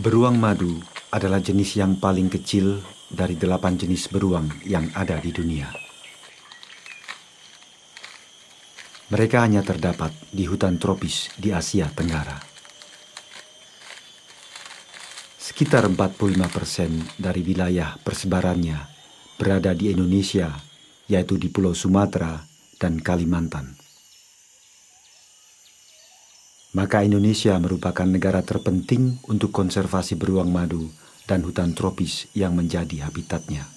Beruang madu adalah jenis yang paling kecil dari 8 jenis beruang yang ada di dunia. Mereka hanya terdapat di hutan tropis di Asia Tenggara. Sekitar 45% dari wilayah persebarannya berada di Indonesia, yaitu di Pulau Sumatera dan Kalimantan. Maka Indonesia merupakan negara terpenting untuk konservasi beruang madu dan hutan tropis yang menjadi habitatnya.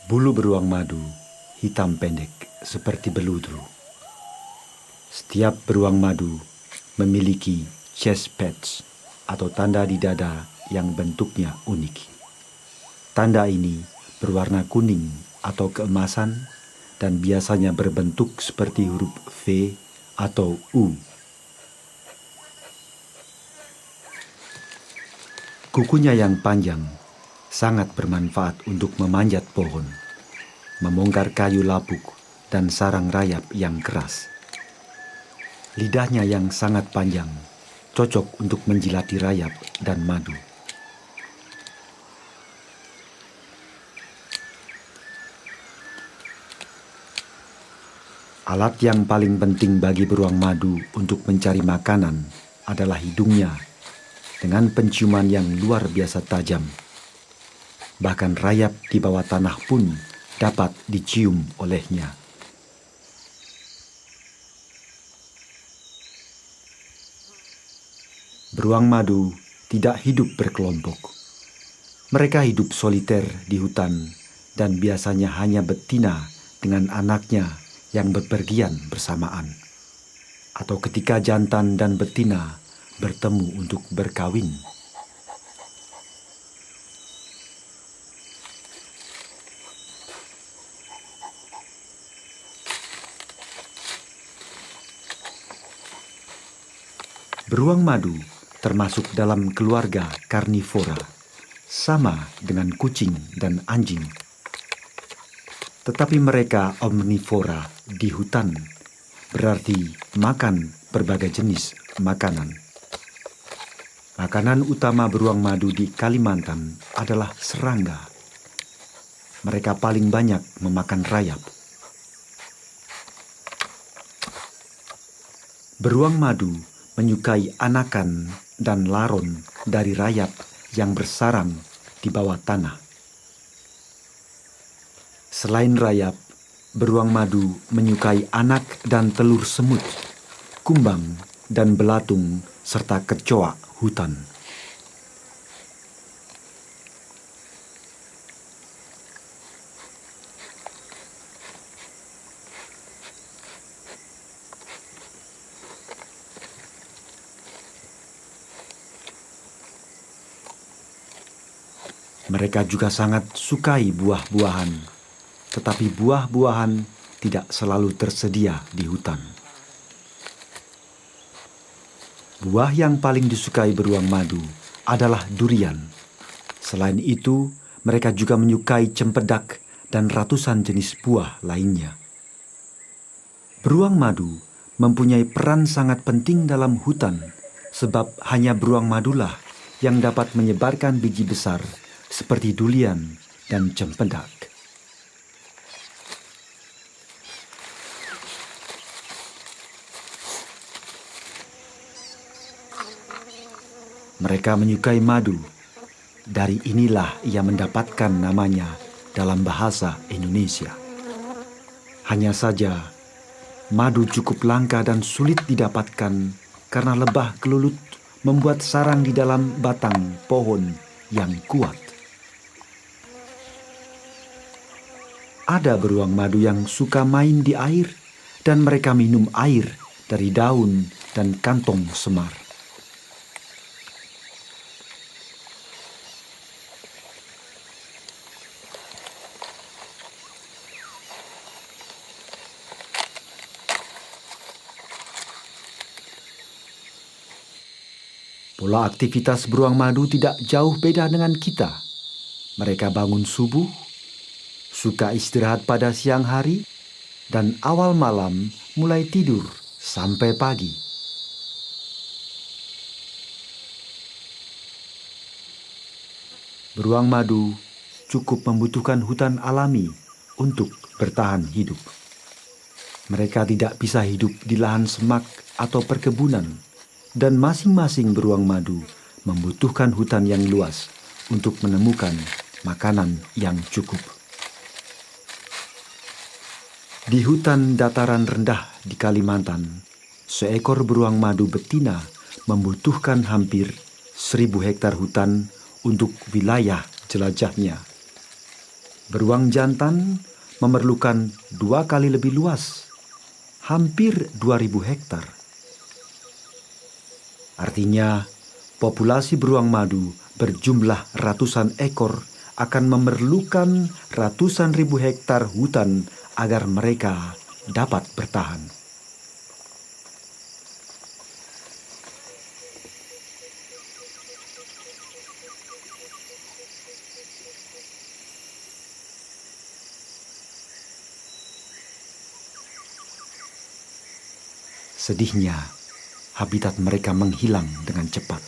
Bulu beruang madu hitam pendek seperti beludru. Setiap beruang madu memiliki chest patch atau tanda di dada yang bentuknya unik. Tanda ini berwarna kuning atau keemasan dan biasanya berbentuk seperti huruf V atau U. Kukunya yang panjang sangat bermanfaat untuk memanjat pohon, membongkar kayu lapuk, dan sarang rayap yang keras. Lidahnya yang sangat panjang cocok untuk menjilati rayap dan madu. Alat yang paling penting bagi beruang madu untuk mencari makanan adalah hidungnya dengan penciuman yang luar biasa tajam. Bahkan rayap di bawah tanah pun dapat dicium olehnya. Beruang madu tidak hidup berkelompok. Mereka hidup soliter di hutan dan biasanya hanya betina dengan anaknya yang bepergian bersamaan, atau ketika jantan dan betina bertemu untuk berkawin. Beruang madu termasuk dalam keluarga karnivora, sama dengan kucing dan anjing. Tetapi mereka omnivora di hutan, berarti makan berbagai jenis makanan. Makanan utama beruang madu di Kalimantan adalah serangga. Mereka paling banyak memakan rayap. Beruang madu menyukai anakan dan laron dari rayap yang bersarang di bawah tanah. Selain rayap, beruang madu menyukai anak dan telur semut, kumbang dan belatung, serta kecoa hutan. Mereka juga sangat sukai buah-buahan, tetapi buah-buahan tidak selalu tersedia di hutan. Buah yang paling disukai beruang madu adalah durian. Selain itu, mereka juga menyukai cempedak dan ratusan jenis buah lainnya. Beruang madu mempunyai peran sangat penting dalam hutan, sebab hanya beruang madulah yang dapat menyebarkan biji besar seperti durian dan cempedak. Mereka menyukai madu. Dari inilah ia mendapatkan namanya dalam bahasa Indonesia. Hanya saja, madu cukup langka dan sulit didapatkan karena lebah kelulut membuat sarang di dalam batang pohon yang kuat. Ada beruang madu yang suka main di air dan mereka minum air dari daun dan kantong semar. Pola aktivitas beruang madu tidak jauh beda dengan kita. Mereka bangun subuh, suka istirahat pada siang hari, dan awal malam mulai tidur sampai pagi. Beruang madu cukup membutuhkan hutan alami untuk bertahan hidup. Mereka tidak bisa hidup di lahan semak atau perkebunan, dan masing-masing beruang madu membutuhkan hutan yang luas untuk menemukan makanan yang cukup. Di hutan dataran rendah di Kalimantan, seekor beruang madu betina membutuhkan hampir 1.000 hektar hutan untuk wilayah jelajahnya. Beruang jantan memerlukan 2 kali lebih luas, hampir 2.000 hektar. Artinya, populasi beruang madu berjumlah ratusan ekor akan memerlukan ratusan ribu hektar hutan agar mereka dapat bertahan. Sedihnya, habitat mereka menghilang dengan cepat.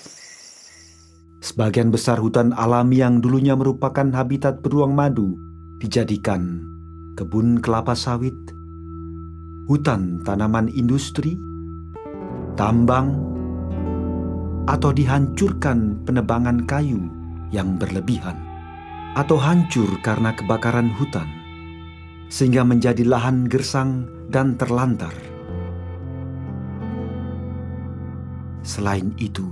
Sebagian besar hutan alami yang dulunya merupakan habitat beruang madu dijadikan kebun kelapa sawit, hutan tanaman industri, tambang, atau dihancurkan penebangan kayu yang berlebihan, atau hancur karena kebakaran hutan, sehingga menjadi lahan gersang dan terlantar. Selain itu,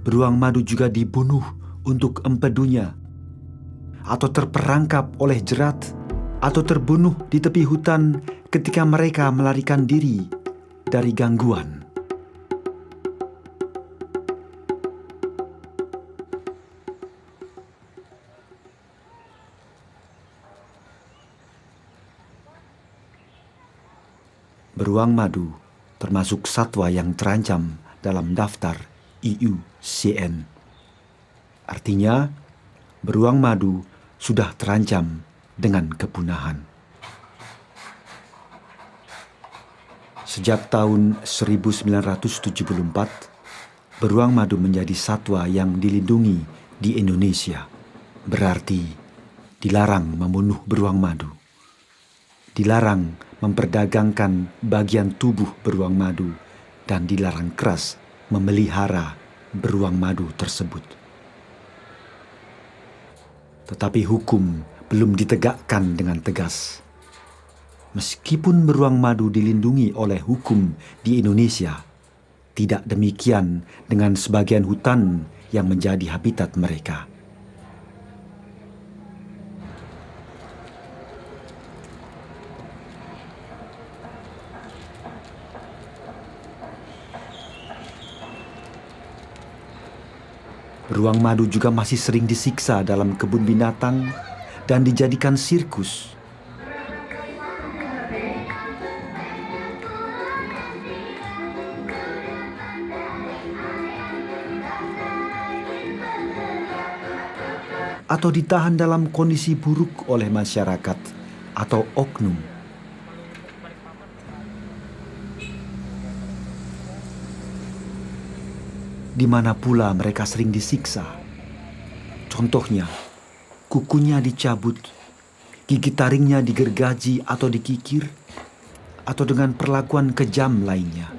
beruang madu juga dibunuh untuk empedunya, atau terperangkap oleh jerat, atau terbunuh di tepi hutan ketika mereka melarikan diri dari gangguan. Beruang madu termasuk satwa yang terancam dalam daftar IUCN. Artinya, beruang madu sudah terancam dengan kepunahan. Sejak tahun 1974, beruang madu menjadi satwa yang dilindungi di Indonesia. Berarti dilarang membunuh beruang madu. Dilarang memperdagangkan bagian tubuh beruang madu dan dilarang keras memelihara beruang madu tersebut. Tetapi hukum belum ditegakkan dengan tegas. Meskipun beruang madu dilindungi oleh hukum di Indonesia, tidak demikian dengan sebagian hutan yang menjadi habitat mereka. Beruang madu juga masih sering disiksa dalam kebun binatang dan dijadikan sirkus. Atau ditahan dalam kondisi buruk oleh masyarakat atau oknum. Di mana pula mereka sering disiksa. Contohnya, kukunya dicabut, gigi taringnya digergaji atau dikikir, atau dengan perlakuan kejam lainnya.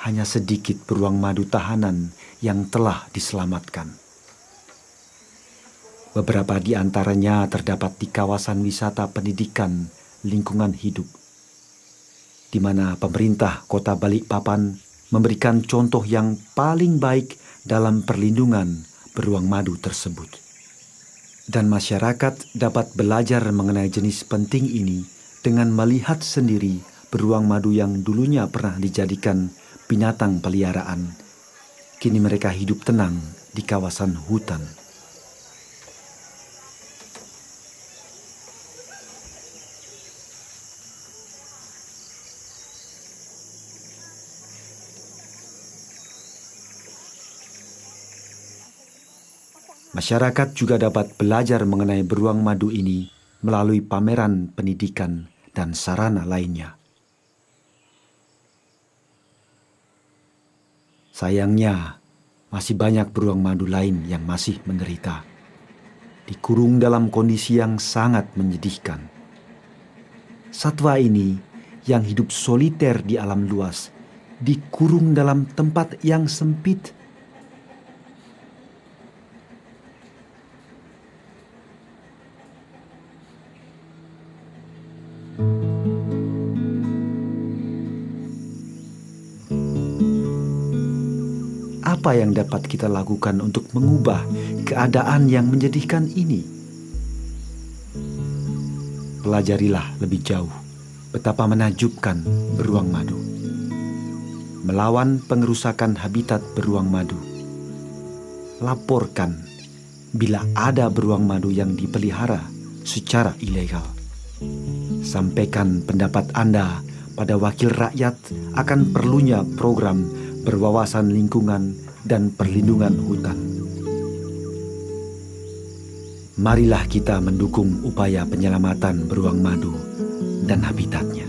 Hanya sedikit beruang madu tahanan yang telah diselamatkan. Beberapa di antaranya terdapat di kawasan wisata pendidikan lingkungan hidup, di mana pemerintah Kota Balikpapan memberikan contoh yang paling baik dalam perlindungan beruang madu tersebut. Dan masyarakat dapat belajar mengenai jenis penting ini dengan melihat sendiri beruang madu yang dulunya pernah dijadikan binatang peliharaan. Kini mereka hidup tenang di kawasan hutan. Masyarakat juga dapat belajar mengenai beruang madu ini melalui pameran pendidikan dan sarana lainnya. Sayangnya, masih banyak beruang madu lain yang masih menderita, dikurung dalam kondisi yang sangat menyedihkan. Satwa ini yang hidup soliter di alam luas, dikurung dalam tempat yang sempit. Apa yang dapat kita lakukan untuk mengubah keadaan yang menyedihkan ini? Pelajarilah lebih jauh betapa menakjubkan beruang madu. Melawan pengerusakan habitat beruang madu. Laporkan bila ada beruang madu yang dipelihara secara ilegal. Sampaikan pendapat Anda pada wakil rakyat akan perlunya program berwawasan lingkungan dan perlindungan hutan. Marilah kita mendukung upaya penyelamatan beruang madu dan habitatnya.